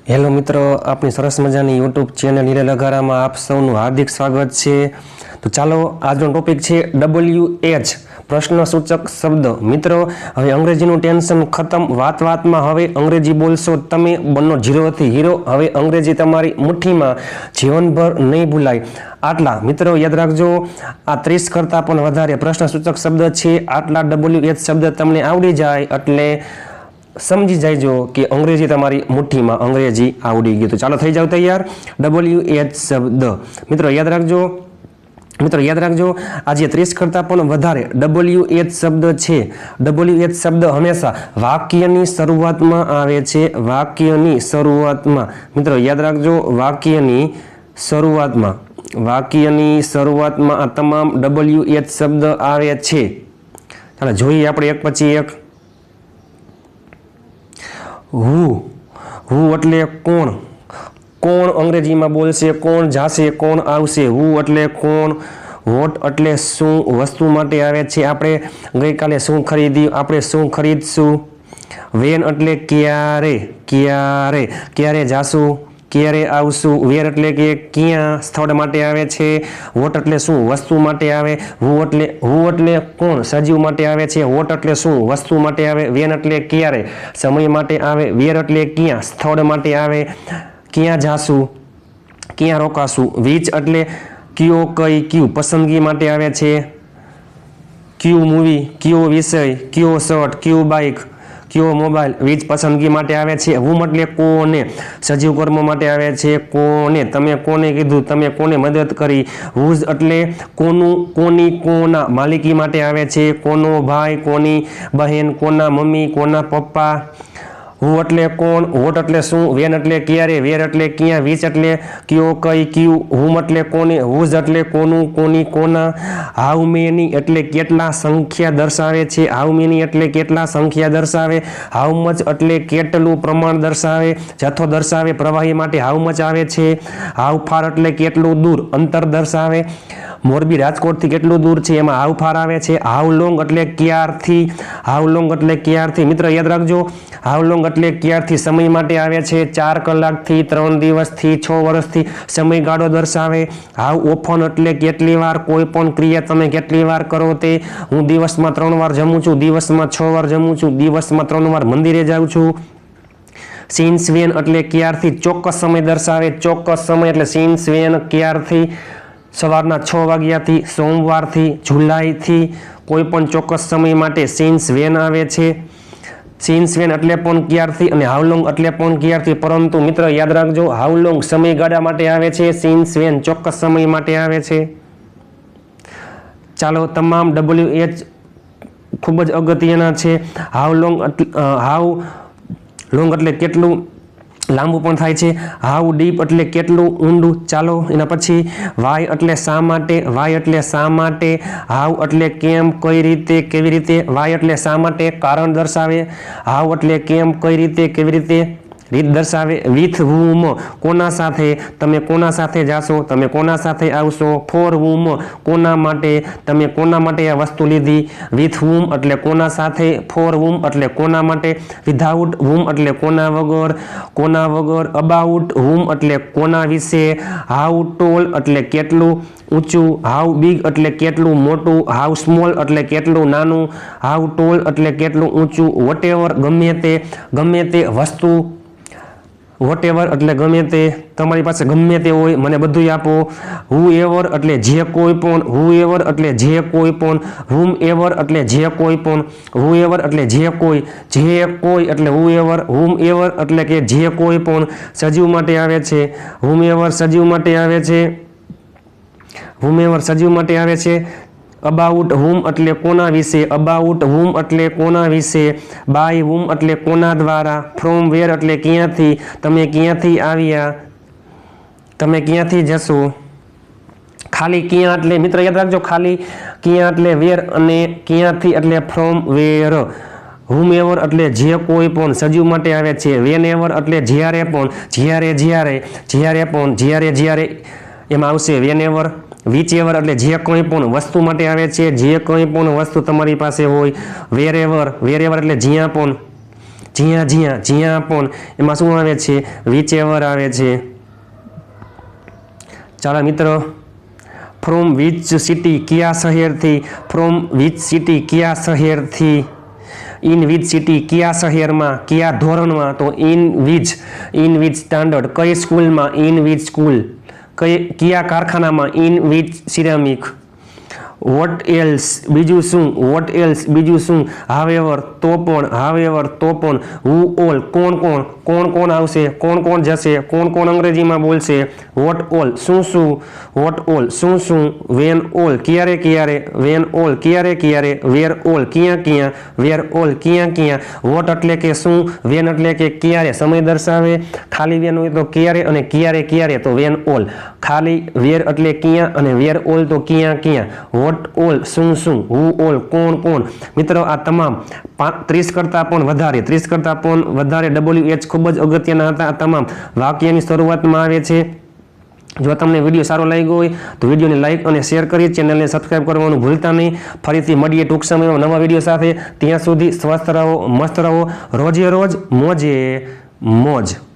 Hello મિત્રો, આપણી સરસ મજાની યુટ્યુબ ચેનલ હિરેલ અઘારામાં આપ સૌનું હાર્દિક સ્વાગત છે। તો ચાલો આજનો ટોપિક છે WH પ્રશ્નસૂચક શબ્દ। મિત્રો હવે અંગ્રેજીનું ટેન્શન ખતમ, વાતમાં હવે અંગ્રેજી બોલશો તમે, બનો ઝીરોથી હીરો। હવે અંગ્રેજી તમારી મુઠ્ઠીમાં, જીવનભર નહીં ભૂલાય। આટલા મિત્રો યાદ રાખજો, આ 30 કરતાં પણ વધારે પ્રશ્નસૂચક શબ્દ છે। આટલા WH શબ્દ તમને આવડી જાય એટલે સમજી જાયજો કે અંગ્રેજી તમારી મુઠ્ઠીમાં, અંગ્રેજી આવડી ગયું। તો ચાલો થઈ જાવ તૈયાર। WH શબ્દ મિત્રો યાદ રાખજો, આજે 30 કરતાં પણ વધારે WH શબ્દ છે। WH શબ્દ હંમેશા વાક્યની શરૂઆતમાં આવે છે, વાક્યની શરૂઆતમાં। મિત્રો યાદ રાખજો, વાક્યની શરૂઆતમાં આ તમામ WH શબ્દ આવે છે। ચાલો જોઈએ આપણે એક પછી એક। હુ એટલે કોણ, કોણ અંગ્રેજીમાં બોલશે, કોણ જાશે, કોણ આવશે। હુ એટલે કોણ, વોટ એટલે શું, વસ્તુ માટે આવે છે, આપણે ગઈકાલે શું ખરીદ્યું, આપણે શું ખરીદશું। વેન એટલે ક્યારે, ક્યારે જાશું, ક્યારે આવશું। વેર એટલે કે ક્યાં, સ્થળ માટે આવે છે। વોટ એટલે શું, વસ્તુ માટે આવે। હુ એટલે કોણ, સજીવ માટે આવે છે। વોટ એટલે શું, વસ્તુ માટે આવે। વેન એટલે ક્યારે, સમય માટે આવે। વેર એટલે ક્યાં, સ્થળ માટે આવે। ક્યાં જાશું, ક્યાં રોકાશું। વિચ એટલે કયો, કઈ, ક્યુ, પસંદગી માટે આવે છે। ક્યુ મૂવી, કયો વિષય, કયો શર્ટ, કયો બાઇક, કયો મોબાઈલ, વીજ પસંદગી માટે આવે છે। હુમ એટલે કોને, સજીવ કર્મ માટે આવે છે। કોને, તમે કોને કીધું, તમે કોને મદદ કરી। હુઝ એટલે કોનું, કોની, કોના, માલિકી માટે આવે છે। કોનો ભાઈ, કોની બહેન, કોના મમ્મી, કોના પપ્પા। હુ એટલે કોણ, વોટ એટલે શું, વેન એટલે ક્યારે, વેર એટલે ક્યાં, વિચ એટલે કયો, કઈ, ક્યુ, હુમ એટલે કોને, હુઝ એટલે કોનું, કોની, કોના। હાઉ મેની એટલે કેટલા, સંખ્યા દર્શાવે છે। હાઉ મેની એટલે કેટલા, સંખ્યા દર્શાવે। હાઉ મચ એટલે કેટલું, પ્રમાણ દર્શાવે, જથ્થો દર્શાવે। પ્રવાહી માટે હાઉ મચ આવે છે। હાઉ ફાર એટલે કેટલું દૂર, અંતર દર્શાવે। મોરબી રાજકોટથી કેટલું દૂર છે, એમાં હાઉ ફાર આવે છે। હાઉ લોંગ એટલે ક્યારથી, હાઉ લોંગ એટલે ક્યારથી। મિત્ર યાદ રાખજો, હાઉ લોંગ એટલે ક્યારથી સમય માટે આવે છે। 4 કલાકથી, 3 દિવસથી, 6 વર્ષથી સમયગાળો દર્શાવે। હાઉ ઓફન એટલે કેટલી વાર, કોઈ પણ ક્રિયા તમે કેટલી વાર કરો તે। હું દિવસમાં 3 વાર જમું છું, દિવસમાં 6 વાર જમું છું, દિવસમાં 3 વાર મંદિરે જાઉં છું। સિન્સ વેન એટલે ક્યારથી, ચોક્કસ સમય દર્શાવે। ચોક્કસ સમય એટલે સિન્સ વેન, ક્યારથી, સવારના 6 વાગ્યાથી, સોમવારથી, જુલાઈથી, કોઈ પણ ચોક્કસ સમય માટે સિન્સ વેન આવે છે। સિન્સ વેન એટલે પણ ક્યારથી અને હાઉલોંગ એટલે પણ ક્યારથી, પરંતુ મિત્ર યાદ રાખજો, હાઉલોંગ સમયગાળા માટે આવે છે, સિન્સ વેન ચોક્કસ સમય માટે આવે છે। ચાલો તમામ WH ખૂબ જ અગત્યના છે। હાઉ લોંગ એટલે કેટલું લાંબુ પણ થાય છે। હાઉ ડીપ એટલે કેટલું ઊંડું। ચાલો એના પછી વાય એટલે શા માટે, વાય એટલે શા માટે। હાઉ એટલે કેમ, કઈ રીતે, કેવી રીતે। વાય એટલે શા માટે, કારણ દર્શાવે। હાઉ એટલે કેમ, કઈ રીતે, કેવી રીતે, રીત દર્શાવે। વિથ હુમ, કોના સાથે, તમે કોના સાથે જાશો, તમે કોના સાથે આવશો। ફોર હુમ, કોના માટે, તમે કોના માટે આ વસ્તુ લીધી। વિથ હુમ એટલે કોના સાથે, ફોર હુમ એટલે કોના માટે। વિધાઉટ હુમ એટલે કોના વગર, કોના વગર। અબાઉટ હુમ એટલે કોના વિશે। હાઉ ટોલ એટલે કેટલું ઊંચું। હાઉ બિગ એટલે કેટલું મોટું। હાઉ સ્મોલ એટલે કેટલું નાનું। હાઉ ટોલ એટલે કેટલું ઊંચું। વોટેવર ગમે તે વસ્તુ। વોટેવર એટલે ગમે તે, તમારી પાસે ગમે તે હોય, મને બધું આપો। હુ એવર એટલે જે કોઈ પણ, હુ એવર એટલે જે કોઈ પણ। હુમ એવર એટલે જે કોઈ પણ, હુ એવર એટલે જે કોઈ એટલે હુ એવર। હુમ એવર એટલે કે જે કોઈ પણ, સજીવ માટે આવે છે। હુમ એવર સજીવ માટે આવે છે, હુમ એવર સજીવ માટે આવે છે। અબાઉટ હુમ એટલે કોના વિશે, અબાઉટ હુમ એટલે કોના વિશે। બાય હુમ એટલે કોના દ્વારા। ફ્રોમ વેર એટલે ક્યાંથી, તમે ક્યાંથી આવ્યા, તમે ક્યાંથી જશો। ખાલી ક્યાં એટલે મિત્ર યાદ રાખજો, ખાલી ક્યાં એટલે વેર અને ક્યાંથી એટલે ફ્રોમ વેર। હુમ એવર એટલે જે કોઈ પણ, સજીવ માટે આવે છે। વેન એવર એટલે જ્યારે પણ, જ્યારે એમાં આવશે વેન એવર। વિચ એવર એટલે જે કંઈ પણ વસ્તુ માટે આવે છે, જે કંઈ પણ વસ્તુ તમારી પાસે હોય। વેર એવર એટલે જ્યાં પણ, જ્યાં જ્યાં જ્યાં પણ એમાં શું આવે છે વિચ એવર આવે છે. ચાલો મિત્રો, ફ્રોમ વિચ સિટી કયા શહેરથી, ફ્રોમ વિચ સિટી કયા શહેરથી, ઇન વિચ સિટી કયા શહેરમાં, કયા ધોરણમાં, તો ઇન વિચ સ્ટાન્ડર્ડ, કઈ સ્કૂલમાં, ઇન વિચ સ્કૂલ, કયા કારખાનામાં, in which ceramic. Vote else બીજું શું, વોટ એલ્સ બીજું શું, હાવેવર તો પણ, હુ ઓલ કોણ કોણ આવશે, કોણ જશે, કોણ અંગ્રેજીમાં બોલશે, વોટ ઓલ શું, વોટ ઓલ શું, વેન ઓલ ક્યારે, વેન ઓલ ક્યારે, વેર ઓલ ક્યાં, વેર ઓલ ક્યાં. વોટ એટલે કે શું, વેન એટલે કે ક્યારે, સમય દર્શાવે. ખાલી વેન હોય તો ક્યારે અને ક્યારે તો વેન ઓલ. ખાલી વેર એટલે ક્યાં અને વેર ઓલ તો ક્યાં. વોટ ઓલ શું, હુ ઓલ કોણ. મિત્રો આ તમામ 30 કરતાં પણ વધારે WH ખૂબ જ અગત્યના હતા. આ તમામ વાક્યની શરૂઆતમાં આવે છે. જો તમને વિડીયો સારો લાગ્યો હોય તો વિડીયોને લાઇક અને શેર કરી ચેનલને સબસ્ક્રાઇબ કરવાનું ભૂલતા નહીં. ફરીથી મળીએ ટૂંક સમયમાં નવા વિડીયો સાથે. ત્યાં સુધી સ્વસ્થ રહો, મસ્ત રહો, રોજે રોજ મોજે મોજ.